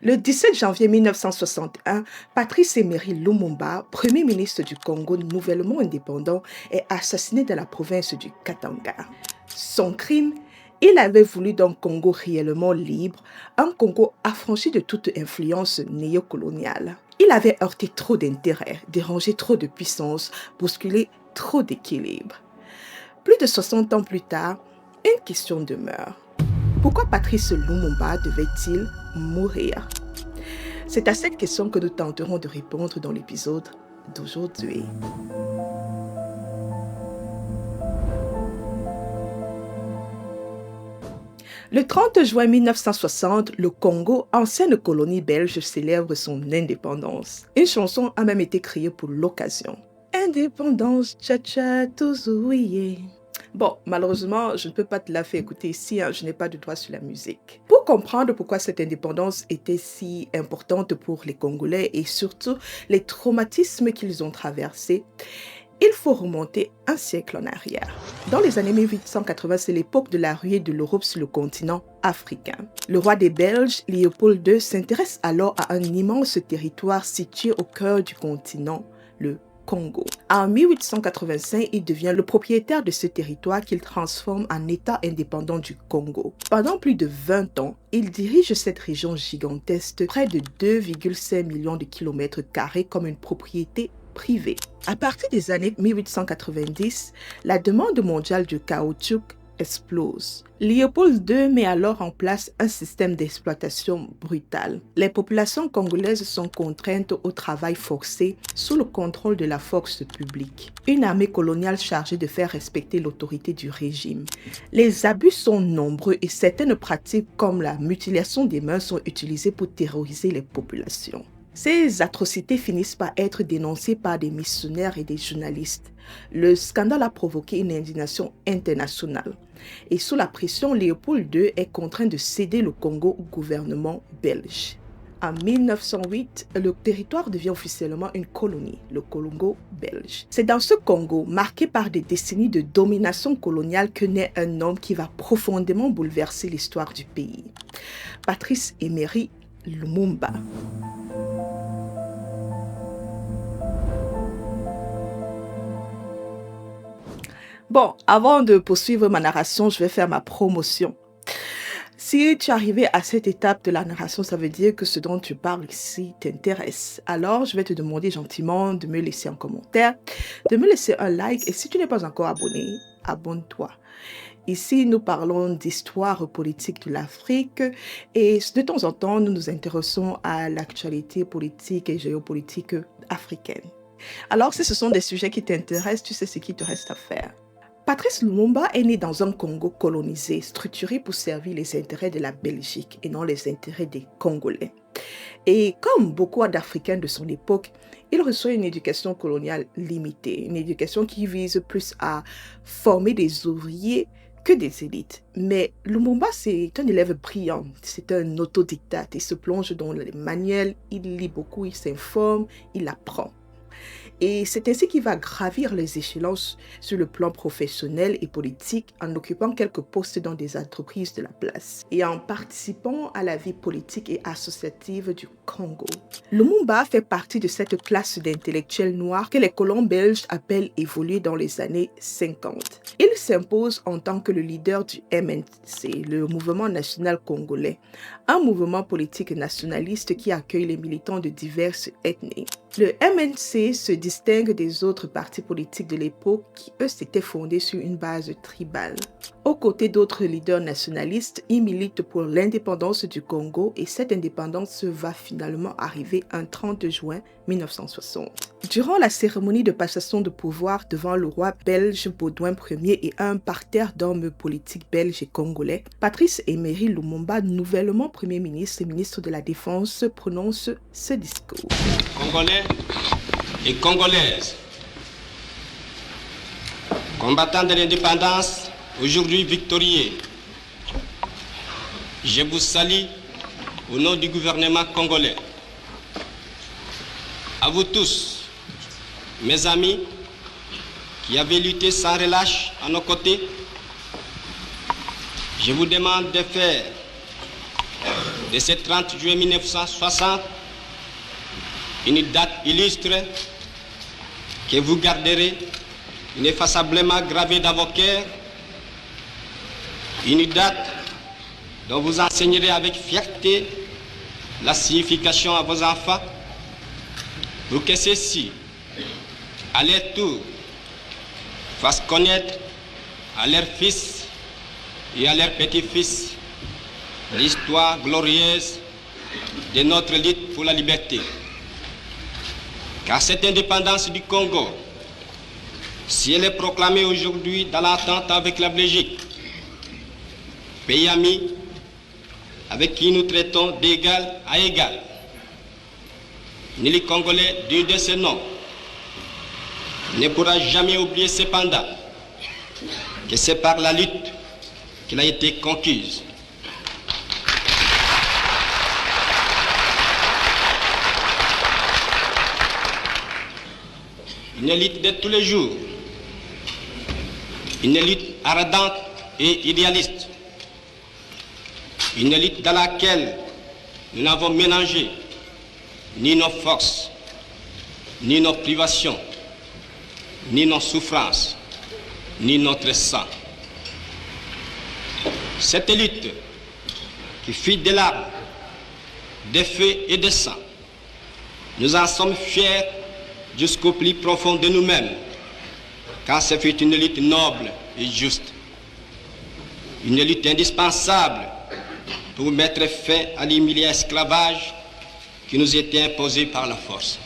Le 17 janvier 1961, Patrice Emery Lumumba, premier ministre du Congo nouvellement indépendant, est assassiné dans la province du Katanga. Son crime, il avait voulu d'un Congo réellement libre, un Congo affranchi de toute influence néocoloniale. Il avait heurté trop d'intérêts, dérangé trop de puissance, bousculé trop d'équilibre. Plus de 60 ans plus tard, une question demeure. Pourquoi Patrice Lumumba devait-il mourir? C'est à cette question que nous tenterons de répondre dans l'épisode d'aujourd'hui. Le 30 juin 1960, le Congo, ancienne colonie belge, célèbre son indépendance. Une chanson a même été créée pour l'occasion. Indépendance, tcha-tcha, tous ouïe. Bon, malheureusement, je ne peux pas te la faire écouter ici, je n'ai pas de droit sur la musique. Pour comprendre pourquoi cette indépendance était si importante pour les Congolais et surtout les traumatismes qu'ils ont traversés, il faut remonter un siècle en arrière. Dans les années 1880, c'est l'époque de la ruée de l'Europe sur le continent africain. Le roi des Belges, Léopold II, s'intéresse alors à un immense territoire situé au cœur du continent, le Congo. En 1885, il devient le propriétaire de ce territoire qu'il transforme en État indépendant du Congo. Pendant plus de 20 ans, il dirige cette région gigantesque, près de 2,5 millions de kilomètres carrés, comme une propriété privée. À partir des années 1890, la demande mondiale du caoutchouc explose. Léopold II met alors en place un système d'exploitation brutal. Les populations congolaises sont contraintes au travail forcé sous le contrôle de la force publique. Une armée coloniale chargée de faire respecter l'autorité du régime. Les abus sont nombreux et certaines pratiques comme la mutilation des mains sont utilisées pour terroriser les populations. Ces atrocités finissent par être dénoncées par des missionnaires et des journalistes. Le scandale a provoqué une indignation internationale. Et sous la pression, Léopold II est contraint de céder le Congo au gouvernement belge. En 1908, le territoire devient officiellement une colonie, le Congo belge. C'est dans ce Congo, marqué par des décennies de domination coloniale, que naît un homme qui va profondément bouleverser l'histoire du pays. Patrice Emery Lumumba. Bon, avant de poursuivre ma narration, je vais faire ma promotion. Si tu es arrivé à cette étape de la narration, ça veut dire que ce dont tu parles ici t'intéresse. Alors, je vais te demander gentiment de me laisser un commentaire, de me laisser un like et si tu n'es pas encore abonné, abonne-toi. Ici, nous parlons d'histoire politique de l'Afrique et de temps en temps, nous nous intéressons à l'actualité politique et géopolitique africaine. Alors, si ce sont des sujets qui t'intéressent, tu sais ce qu'il te reste à faire. Patrice Lumumba est né dans un Congo colonisé, structuré pour servir les intérêts de la Belgique et non les intérêts des Congolais. Et comme beaucoup d'Africains de son époque, il reçoit une éducation coloniale limitée, une éducation qui vise plus à former des ouvriers que des élites. Mais Lumumba, c'est un élève brillant, c'est un autodidacte, il se plonge dans les manuels, il lit beaucoup, il s'informe, il apprend. Et c'est ainsi qu'il va gravir les échelons sur le plan professionnel et politique en occupant quelques postes dans des entreprises de la place et en participant à la vie politique et associative du Congo. Lumumba fait partie de cette classe d'intellectuels noirs que les colons belges appellent évoluer dans les années 50. Il s'impose en tant que le leader du MNC, le Mouvement national congolais, un mouvement politique nationaliste qui accueille les militants de diverses ethnies. Le MNC se distingue des autres partis politiques de l'époque qui, eux, s'étaient fondés sur une base tribale. Aux côtés d'autres leaders nationalistes, il milite pour l'indépendance du Congo et cette indépendance va finalement arriver un 30 juin 1960. Durant la cérémonie de passation de pouvoir devant le roi belge Baudouin Ier et un parterre d'hommes politiques belges et congolais, Patrice Emery Lumumba, nouvellement Premier ministre et ministre de la Défense, prononce ce discours. Congolais et Congolaises, combattants de l'indépendance, aujourd'hui victorieux, je vous salue au nom du gouvernement congolais. À vous tous, mes amis, qui avez lutté sans relâche à nos côtés, je vous demande de faire de ce 30 juillet 1960, une date illustre que vous garderez ineffaçablement gravée dans vos cœurs, une date dont vous enseignerez avec fierté la signification à vos enfants, pour que ceux-ci, à leur tour, fassent connaître à leurs fils et à leurs petits-fils l'histoire glorieuse de notre lutte pour la liberté. Car cette indépendance du Congo, si elle est proclamée aujourd'hui dans l'entente avec la Belgique, pays ami avec qui nous traitons d'égal à égal, ni les Congolais digne de ce nom ne pourra jamais oublier cependant que c'est par la lutte qu'elle a été conquise. Une lutte de tous les jours, une lutte ardente et idéaliste, une lutte dans laquelle nous n'avons mélangé ni nos forces, ni nos privations, ni nos souffrances, ni notre sang. Cette lutte qui fit des larmes, des feux et des sang, nous en sommes fiers jusqu'au plus profond de nous-mêmes, car ce fut une lutte noble et juste, une lutte indispensable pour mettre fin à l'humiliant esclavage qui nous était imposé par la force.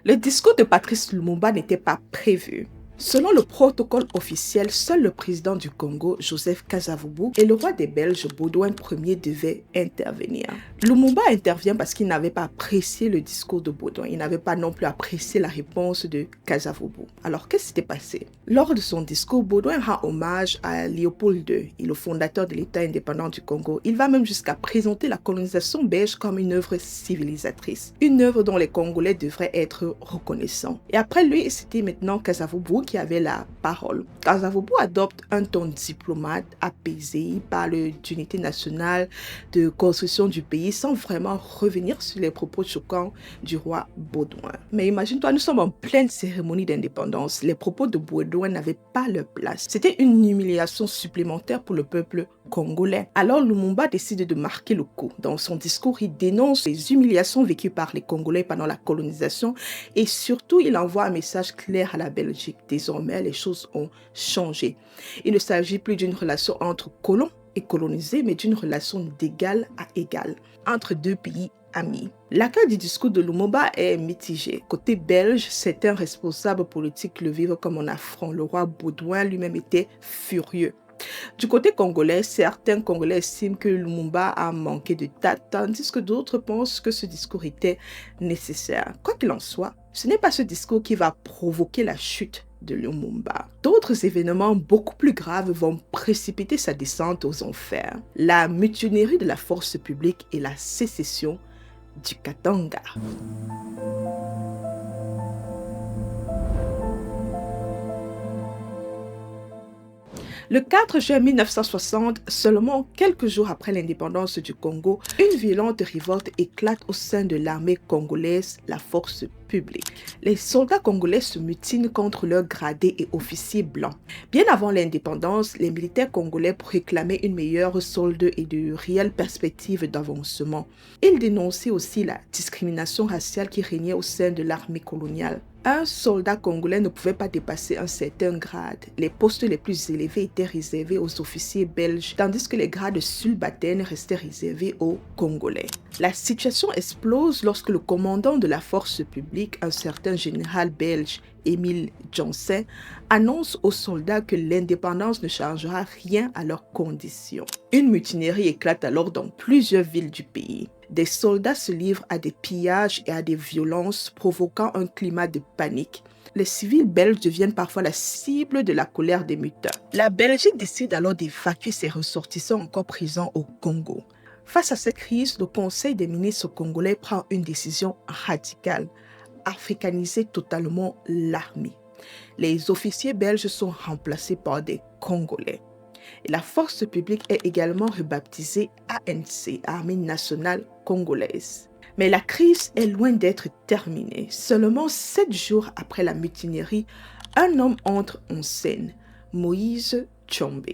Le discours de Patrice Lumumba n'était pas prévu. Selon le protocole officiel, seul le président du Congo, Joseph Kasavubu, et le roi des Belges, Baudouin Ier, devaient intervenir. Lumumba intervient parce qu'il n'avait pas apprécié le discours de Baudouin. Il n'avait pas non plus apprécié la réponse de Kasavubu. Alors, qu'est-ce qui s'était passé? Lors de son discours, Baudouin rend hommage à Léopold II, le fondateur de l'État indépendant du Congo. Il va même jusqu'à présenter la colonisation belge comme une œuvre civilisatrice, une œuvre dont les Congolais devraient être reconnaissants. Et après lui, c'était maintenant Kasavubu qui avait la parole. Kasavubu adopte un ton diplomate, apaisé, il parle d'unité nationale, de construction du pays, sans vraiment revenir sur les propos choquants du roi Baudouin. Mais imagine-toi, nous sommes en pleine cérémonie d'indépendance. Les propos de Baudouin n'avaient pas leur place. C'était une humiliation supplémentaire pour le peuple congolais. Alors Lumumba décide de marquer le coup. Dans son discours, il dénonce les humiliations vécues par les Congolais pendant la colonisation et surtout, il envoie un message clair à la Belgique. Désormais, les choses ont changé. Il ne s'agit plus d'une relation entre colons et colonisés, mais d'une relation d'égal à égal entre deux pays amis. L'accueil du discours de Lumumba est mitigé. Côté belge, certains responsables politiques le vivent comme un affront. Le roi Baudouin lui-même était furieux. Du côté congolais, certains Congolais estiment que Lumumba a manqué de tact, tandis que d'autres pensent que ce discours était nécessaire. Quoi qu'il en soit, ce n'est pas ce discours qui va provoquer la chute de Lumumba. D'autres événements beaucoup plus graves vont précipiter sa descente aux enfers. La mutinerie de la force publique et la sécession du Katanga. Le 4 juin 1960, seulement quelques jours après l'indépendance du Congo, une violente révolte éclate au sein de l'armée congolaise, la force publique. Les soldats congolais se mutinent contre leurs gradés et officiers blancs. Bien avant l'indépendance, les militaires congolais réclamaient une meilleure solde et de réelles perspectives d'avancement. Ils dénonçaient aussi la discrimination raciale qui régnait au sein de l'armée coloniale. Un soldat congolais ne pouvait pas dépasser un certain grade. Les postes les plus élevés étaient réservés aux officiers belges, tandis que les grades subalternes restaient réservés aux Congolais. La situation explose lorsque le commandant de la force publique, un certain général belge, Émile Janssen, annonce aux soldats que l'indépendance ne changera rien à leurs conditions. Une mutinerie éclate alors dans plusieurs villes du pays. Des soldats se livrent à des pillages et à des violences, provoquant un climat de panique. Les civils belges deviennent parfois la cible de la colère des mutins. La Belgique décide alors d'évacuer ses ressortissants encore présents au Congo. Face à cette crise, le Conseil des ministres congolais prend une décision radicale: africaniser totalement l'armée. Les officiers belges sont remplacés par des Congolais. Et la force publique est également rebaptisée ANC, Armée nationale congolaise. Mais la crise est loin d'être terminée. Seulement 7 jours après la mutinerie, un homme entre en scène, Moïse Tshombe,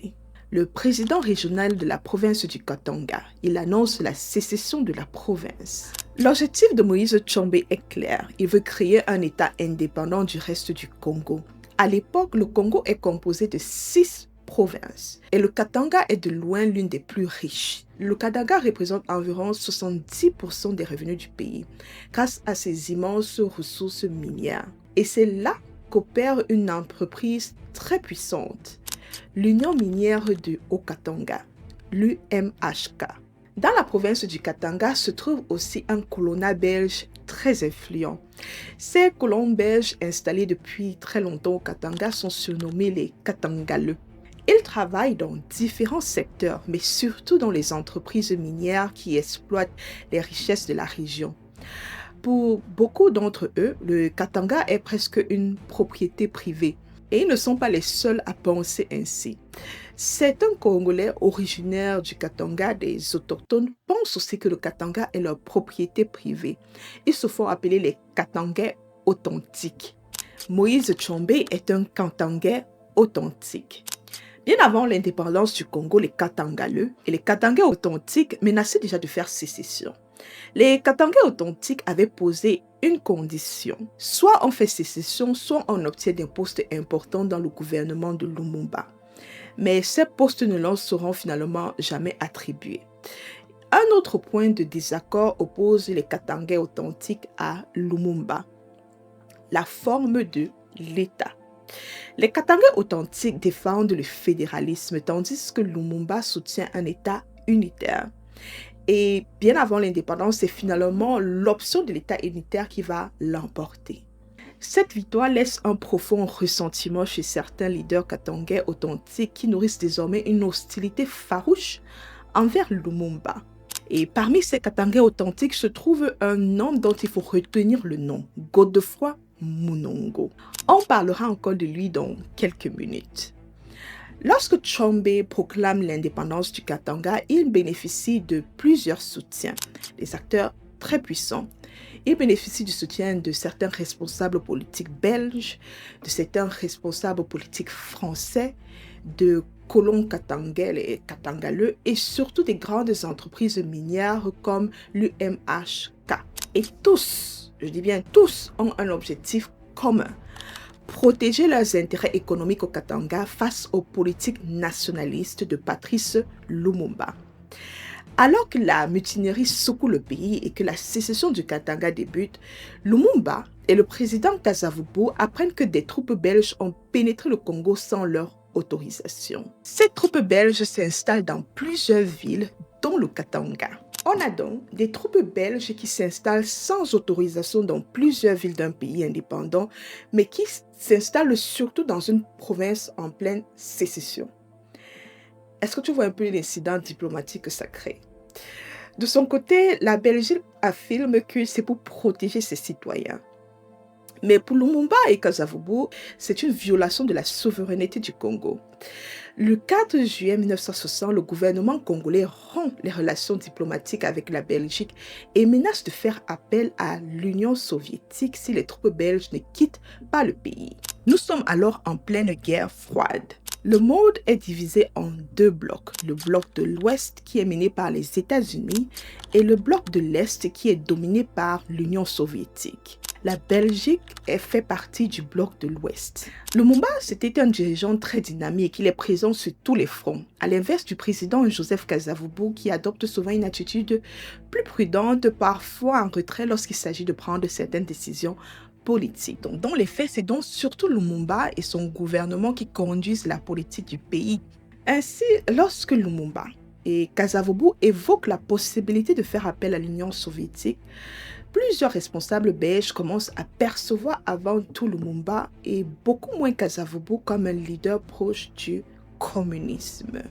le président régional de la province du Katanga. Il annonce la sécession de la province. L'objectif de Moïse Tshombe est clair. Il veut créer un État indépendant du reste du Congo. À l'époque, le Congo est composé de 6 provinces et le Katanga est de loin l'une des plus riches. Le Katanga représente environ 70% des revenus du pays grâce à ses immenses ressources minières. Et c'est là qu'opère une entreprise très puissante, l'Union minière du Haut-Katanga, l'UMHK. Dans la province du Katanga se trouve aussi un colonat belge très influent. Ces colons belges installés depuis très longtemps au Katanga sont surnommés les Katangaleux. Ils travaillent dans différents secteurs, mais surtout dans les entreprises minières qui exploitent les richesses de la région. Pour beaucoup d'entre eux, le Katanga est presque une propriété privée. Et ils ne sont pas les seuls à penser ainsi. Certains Congolais originaires du Katanga, des autochtones, pensent aussi que le Katanga est leur propriété privée. Ils se font appeler les Katangais authentiques. Moïse Tshombe est un Katangais authentique. Bien avant l'indépendance du Congo, les Katangaleux et les Katangais authentiques menaçaient déjà de faire sécession. Les Katangais authentiques avaient posé une condition. Soit on fait sécession, soit on obtient des postes importants dans le gouvernement de Lumumba. Mais ces postes ne leur seront finalement jamais attribués. Un autre point de désaccord oppose les Katangais authentiques à Lumumba, la forme de l'État. Les Katangais authentiques défendent le fédéralisme, tandis que Lumumba soutient un État unitaire. Et bien avant l'indépendance, c'est finalement l'option de l'État unitaire qui va l'emporter. Cette victoire laisse un profond ressentiment chez certains leaders katangais authentiques qui nourrissent désormais une hostilité farouche envers Lumumba. Et parmi ces Katangais authentiques se trouve un homme dont il faut retenir le nom, Godefroid Munongo. On parlera encore de lui dans quelques minutes. Lorsque Tshombe proclame l'indépendance du Katanga, il bénéficie de plusieurs soutiens, des acteurs très puissants. Il bénéficie du soutien de certains responsables politiques belges, de certains responsables politiques français, de colons katangais, les Katangaleux, et surtout des grandes entreprises minières comme l'UMHK. Et tous, je dis bien tous, ont un objectif commun: protéger leurs intérêts économiques au Katanga face aux politiques nationalistes de Patrice Lumumba. Alors que la mutinerie secoue le pays et que la sécession du Katanga débute, Lumumba et le président Kasavubu apprennent que des troupes belges ont pénétré le Congo sans leur autorisation. Ces troupes belges s'installent dans plusieurs villes, dont le Katanga. On a donc des troupes belges qui s'installent sans autorisation dans plusieurs villes d'un pays indépendant, mais qui s'installent surtout dans une province en pleine sécession. Est-ce que tu vois un peu l'incident diplomatique que ça crée? De son côté, la Belgique affirme que c'est pour protéger ses citoyens. Mais pour Lumumba et Kasavubu, c'est une violation de la souveraineté du Congo. Le 4 juillet 1960, le gouvernement congolais rompt les relations diplomatiques avec la Belgique et menace de faire appel à l'Union soviétique si les troupes belges ne quittent pas le pays. Nous sommes alors en pleine guerre froide. Le monde est divisé en deux blocs, le bloc de l'Ouest qui est mené par les États-Unis et le bloc de l'Est qui est dominé par l'Union soviétique. La Belgique fait partie du bloc de l'Ouest. Lumumba, c'était un dirigeant très dynamique, il est présent sur tous les fronts, à l'inverse du président Joseph Kasavubu qui adopte souvent une attitude plus prudente, parfois en retrait lorsqu'il s'agit de prendre certaines décisions politique. Donc, dans les faits, c'est donc surtout Lumumba et son gouvernement qui conduisent la politique du pays. Ainsi, lorsque Lumumba et Kasavubu évoquent la possibilité de faire appel à l'Union soviétique, plusieurs responsables belges commencent à percevoir avant tout Lumumba et beaucoup moins Kasavubu comme un leader proche du communisme.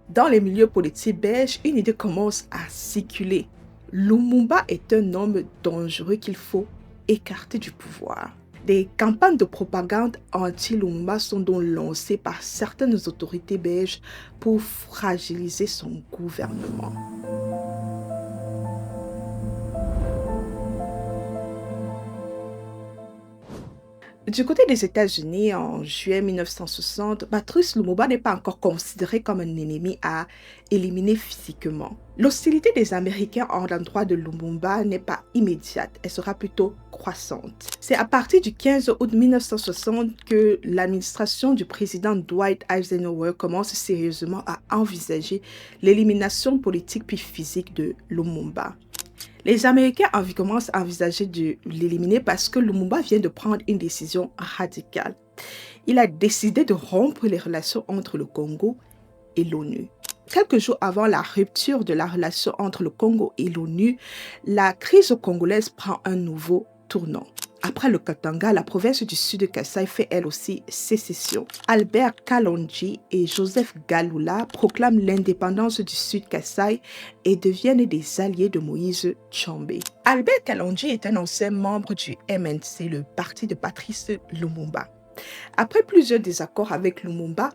Dans les milieux politiques belges, une idée commence à circuler. Lumumba est un homme dangereux qu'il faut écarté du pouvoir. Des campagnes de propagande anti-Lumumba sont donc lancées par certaines autorités belges pour fragiliser son gouvernement. Du côté des États-Unis, en juillet 1960, Patrice Lumumba n'est pas encore considéré comme un ennemi à éliminer physiquement. L'hostilité des Américains en l'endroit de Lumumba n'est pas immédiate, elle sera plutôt croissante. C'est à partir du 15 août 1960 que l'administration du président Dwight Eisenhower commence sérieusement à envisager l'élimination politique puis physique de Lumumba. Les Américains commencent à envisager de l'éliminer parce que Lumumba vient de prendre une décision radicale. Il a décidé de rompre les relations entre le Congo et l'ONU. Quelques jours avant la rupture de la relation entre le Congo et l'ONU, la crise congolaise prend un nouveau tournant. Après le Katanga, la province du sud de Kasaï fait elle aussi sécession. Albert Kalonji et Joseph Galula proclament l'indépendance du sud Kasaï et deviennent des alliés de Moïse Tshombe. Albert Kalonji est un ancien membre du MNC, le parti de Patrice Lumumba. Après plusieurs désaccords avec Lumumba,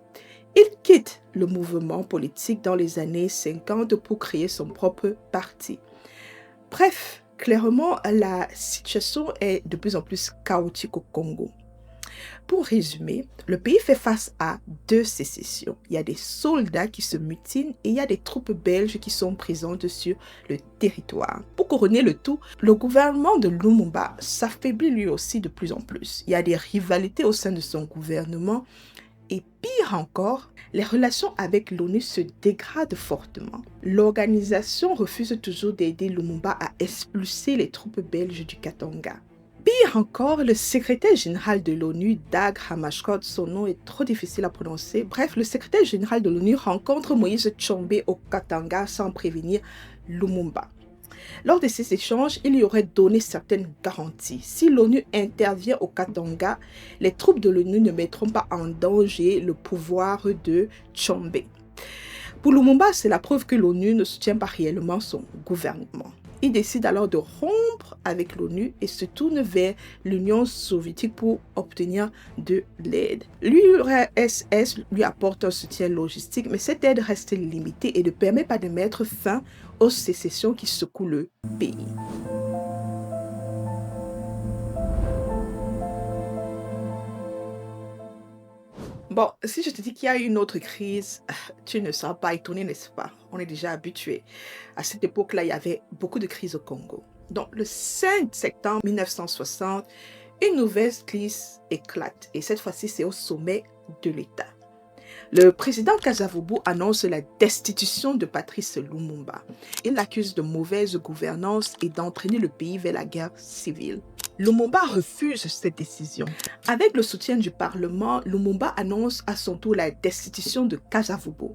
il quitte le mouvement politique dans les années 50 pour créer son propre parti. Bref, clairement, la situation est de plus en plus chaotique au Congo. Pour résumer, le pays fait face à deux sécessions. Il y a des soldats qui se mutinent et il y a des troupes belges qui sont présentes sur le territoire. Pour couronner le tout, le gouvernement de Lumumba s'affaiblit lui aussi de plus en plus. Il y a des rivalités au sein de son gouvernement. Et pire encore, les relations avec l'ONU se dégradent fortement. L'organisation refuse toujours d'aider Lumumba à expulser les troupes belges du Katanga. Pire encore, le secrétaire général de l'ONU, Dag Hammarskjöld, son nom est trop difficile à prononcer. Bref, le secrétaire général de l'ONU rencontre Moïse Tshombe au Katanga sans prévenir Lumumba. Lors de ces échanges, il y aurait donné certaines garanties. Si l'ONU intervient au Katanga, les troupes de l'ONU ne mettront pas en danger le pouvoir de Tshombe. Pour Lumumba, c'est la preuve que l'ONU ne soutient pas réellement son gouvernement. Il décide alors de rompre avec l'ONU et se tourne vers l'Union soviétique pour obtenir de l'aide. L'URSS lui apporte un soutien logistique, mais cette aide reste limitée et ne permet pas de mettre fin aux sécessions qui secouent le pays. Bon, si je te dis qu'il y a une autre crise, tu ne seras pas étonné, n'est-ce pas? On est déjà habitué. À cette époque-là, il y avait beaucoup de crises au Congo. Donc, le 5 septembre 1960, une nouvelle crise éclate. Et cette fois-ci, c'est au sommet de l'État. Le président Kasavubu annonce la destitution de Patrice Lumumba. Il l'accuse de mauvaise gouvernance et d'entraîner le pays vers la guerre civile. Lumumba refuse cette décision. Avec le soutien du Parlement, Lumumba annonce à son tour la destitution de Kasavubu.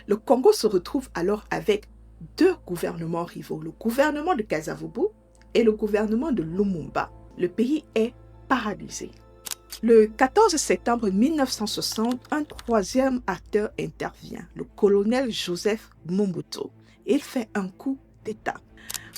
Le Congo se retrouve alors avec deux gouvernements rivaux, le gouvernement de Kasavubu et le gouvernement de Lumumba. Le pays est paralysé. Le 14 septembre 1960, un troisième acteur intervient, le colonel Joseph Mobutu. Il fait un coup d'État.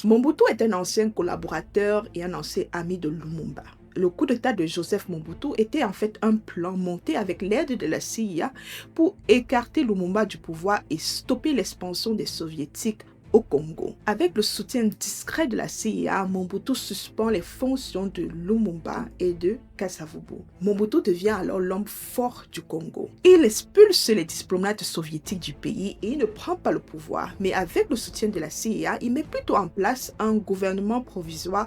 Mobutu est un ancien collaborateur et un ancien ami de Lumumba. Le coup d'État de Joseph Mobutu était en fait un plan monté avec l'aide de la CIA pour écarter Lumumba du pouvoir et stopper l'expansion des soviétiques au Congo. Avec le soutien discret de la CIA, Mobutu suspend les fonctions de Lumumba et de Kasavubu. Mobutu devient alors l'homme fort du Congo. Il expulse les diplomates soviétiques du pays et il ne prend pas le pouvoir. Mais avec le soutien de la CIA, il met plutôt en place un gouvernement provisoire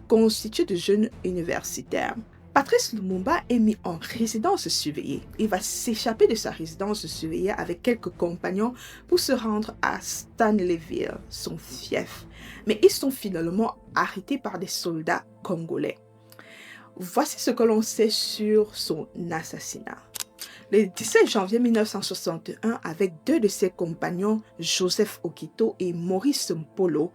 constitué de jeunes universitaires. Patrice Lumumba est mis en résidence surveillée. Il va s'échapper de sa résidence surveillée avec quelques compagnons pour se rendre à Stanleyville, son fief. Mais ils sont finalement arrêtés par des soldats congolais. Voici ce que l'on sait sur son assassinat. Le 17 janvier 1961, avec deux de ses compagnons, Joseph Okito et Maurice Mpolo,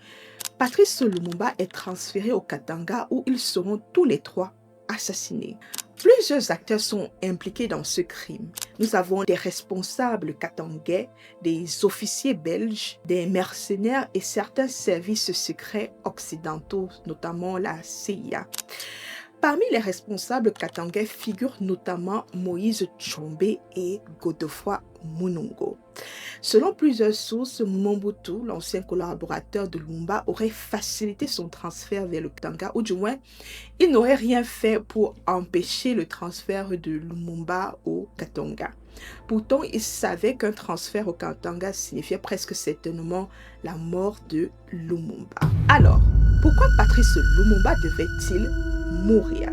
Patrice Lumumba est transféré au Katanga où ils seront tous les trois assassinés. Plusieurs acteurs sont impliqués dans ce crime. Nous avons des responsables katangais, des officiers belges, des mercenaires et certains services secrets occidentaux, notamment la CIA. Parmi les responsables katangais figurent notamment Moïse Tshombe et Godefroid Munongo. Selon plusieurs sources, Mobutu, l'ancien collaborateur de Lumumba, aurait facilité son transfert vers le Katanga, ou du moins, il n'aurait rien fait pour empêcher le transfert de Lumumba au Katanga. Pourtant, il savait qu'un transfert au Katanga signifiait presque certainement la mort de Lumumba. Alors, pourquoi Patrice Lumumba devait-il mourir?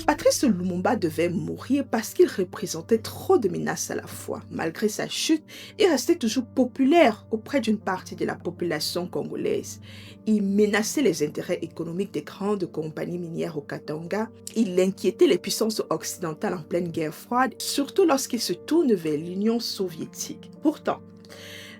Patrice Lumumba devait mourir parce qu'il représentait trop de menaces à la fois. Malgré sa chute, il restait toujours populaire auprès d'une partie de la population congolaise. Il menaçait les intérêts économiques des grandes compagnies minières au Katanga. Il inquiétait les puissances occidentales en pleine guerre froide, surtout lorsqu'il se tourne vers l'Union soviétique. Pourtant,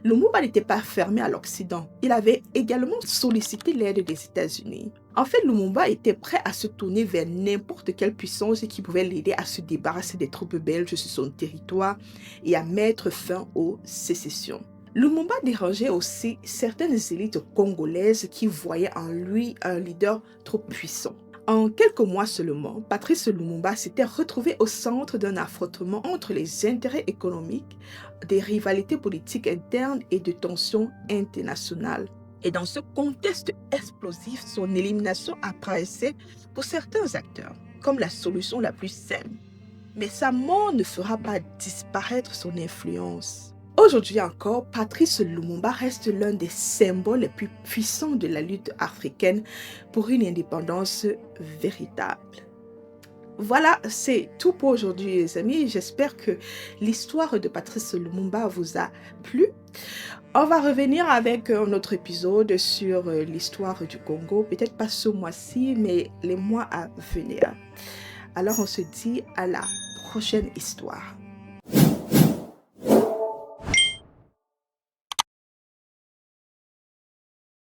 Lumumba n'était pas fermé à l'Occident. Il avait également sollicité l'aide des États-Unis. En fait, Lumumba était prêt à se tourner vers n'importe quelle puissance qui pouvait l'aider à se débarrasser des troupes belges sur son territoire et à mettre fin aux sécessions. Lumumba dérangeait aussi certaines élites congolaises qui voyaient en lui un leader trop puissant. En quelques mois seulement, Patrice Lumumba s'était retrouvé au centre d'un affrontement entre les intérêts économiques, des rivalités politiques internes et de tensions internationales. Et dans ce contexte explosif, son élimination apparaissait pour certains acteurs comme la solution la plus saine. Mais sa mort ne fera pas disparaître son influence. Aujourd'hui encore, Patrice Lumumba reste l'un des symboles les plus puissants de la lutte africaine pour une indépendance véritable. Voilà, c'est tout pour aujourd'hui les amis. J'espère que l'histoire de Patrice Lumumba vous a plu. On va revenir avec un autre épisode sur l'histoire du Congo. Peut-être pas ce mois-ci, mais les mois à venir. Alors on se dit à la prochaine histoire.